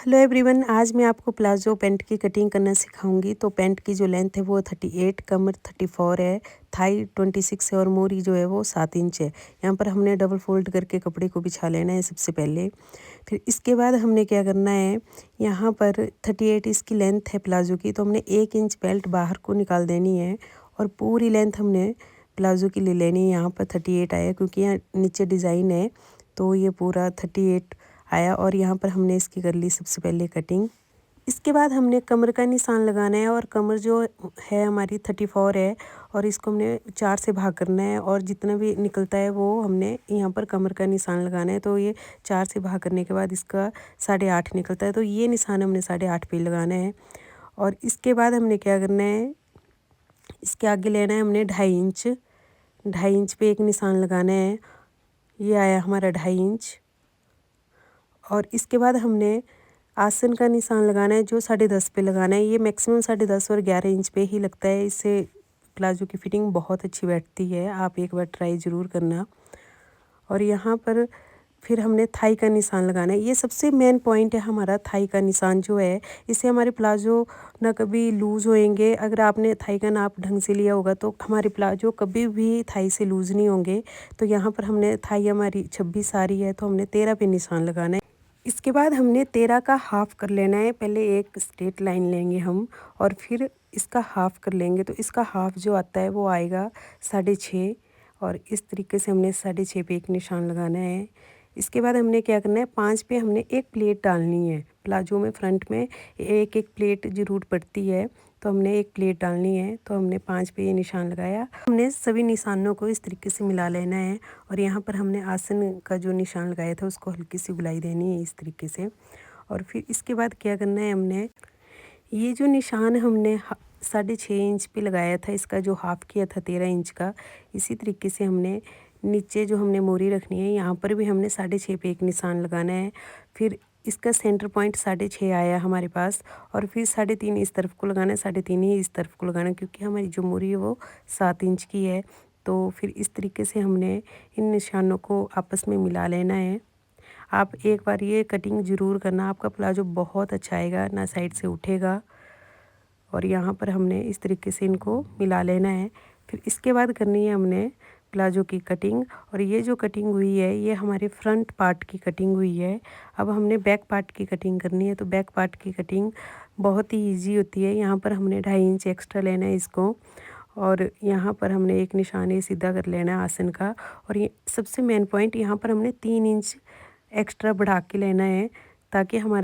Hello everyone, आज मैं आपको प्लाज़ो पैंट की कटिंग करना सिखाऊंगी। तो पैंट की जो लेंथ है वो 38, कमर 34 है, थाई 26 है और मोरी जो है वो 7 इंच है। यहाँ पर हमने डबल फोल्ड करके कपड़े को बिछा लेना है सबसे पहले। फिर इसके बाद हमने क्या करना है, यहाँ पर 38 इसकी लेंथ है प्लाज़ो की, तो हमने 1 इंच बेल्ट बाहर को निकाल देनी है और पूरी लेंथ हमने प्लाज़ो की ले लेनी है। यहाँ पर 38 आया क्योंकि यहाँ नीचे डिज़ाइन है, तो ये पूरा 38 आया और यहाँ पर हमने इसकी कर ली सबसे पहले कटिंग। इसके बाद हमने कमर का निशान लगाना है और कमर जो है हमारी 34 है और इसको हमने 4 से भाग करना है और जितना भी निकलता है वो हमने यहाँ पर कमर का निशान लगाना है। तो ये 4 से भाग करने के बाद इसका 8.5 निकलता है, तो ये निशान हमने 8.5 पे लगाना है। और इसके बाद हमने क्या करना है, इसके आगे लेना है हमने 2.5 इंच पे एक निशान लगाना है। ये आया हमारा 2.5 इंच। और इसके बाद हमने आसन का निशान लगाना है जो 10.5 पे लगाना है। ये मैक्सिमम 10.5 और 11 इंच पे ही लगता है। इससे प्लाज़ो की फिटिंग बहुत अच्छी बैठती है, आप एक बार ट्राई ज़रूर करना। और यहाँ पर फिर हमने थाई का निशान लगाना है। ये सबसे मेन पॉइंट है हमारा, थाई का निशान जो है, इससे हमारे प्लाज़ो ना कभी लूज़ होएंगे। अगर आपने थाई का नाप ढंग से लिया होगा तो हमारे प्लाज़ो कभी भी थाई से लूज़ नहीं होंगे। तो यहाँ पर हमने थाई हमारी 26 आ रही है तो हमने 13 पे निशान लगाना है। इसके बाद हमने 13 का हाफ़ कर लेना है। पहले एक स्ट्रेट लाइन लेंगे हम और फिर इसका हाफ़ कर लेंगे, तो इसका हाफ़ जो आता है वो आएगा 6.5। और इस तरीके से हमने 6.5 पे एक निशान लगाना है। इसके बाद हमने क्या करना है, 5 पे हमने एक प्लेट डालनी है। प्लाज़ो में फ्रंट में एक एक प्लेट ज़रूर पड़ती है, तो हमने एक प्लेट डालनी है। तो हमने 5 पे ये निशान लगाया। हमने सभी निशानों को इस तरीके से मिला लेना है और यहाँ पर हमने आसन का जो निशान लगाया था उसको हल्की सी गुलाई देनी है इस तरीके से। और फिर इसके बाद क्या करना है, हमने ये जो निशान हमने 6.5 इंच पे लगाया था, इसका जो हाफ़ किया था 13 इंच का, इसी तरीके से हमने नीचे जो हमने मोरी रखनी है यहाँ पर भी हमने 6.5 पे एक निशान लगाना है। फिर इसका सेंटर पॉइंट 6.5 आया हमारे पास और फिर 3.5 इस तरफ को लगाना है, 3.5 ही इस तरफ को लगाना है क्योंकि हमारी जो मोरी है वो 7 इंच की है। तो फिर इस तरीके से हमने इन निशानों को आपस में मिला लेना है। आप एक बार ये कटिंग ज़रूर करना, आपका प्लाज़ो बहुत अच्छा आएगा, ना साइड से उठेगा। और यहाँ पर हमने इस तरीके से इनको मिला लेना है। फिर इसके बाद करनी है हमने प्लाज़ो की कटिंग। और ये जो कटिंग हुई है ये हमारे फ्रंट पार्ट की कटिंग हुई है। अब हमने बैक पार्ट की कटिंग करनी है। तो बैक पार्ट की कटिंग बहुत ही ईजी होती है। यहाँ पर हमने 2.5 इंच एक्स्ट्रा लेना है इसको और यहाँ पर हमने एक निशान ये सीधा कर लेना है आसन का। और ये सबसे मेन पॉइंट, यहाँ पर हमने 3 इंच एक्स्ट्रा बढ़ा के लेना है ताकि हमारा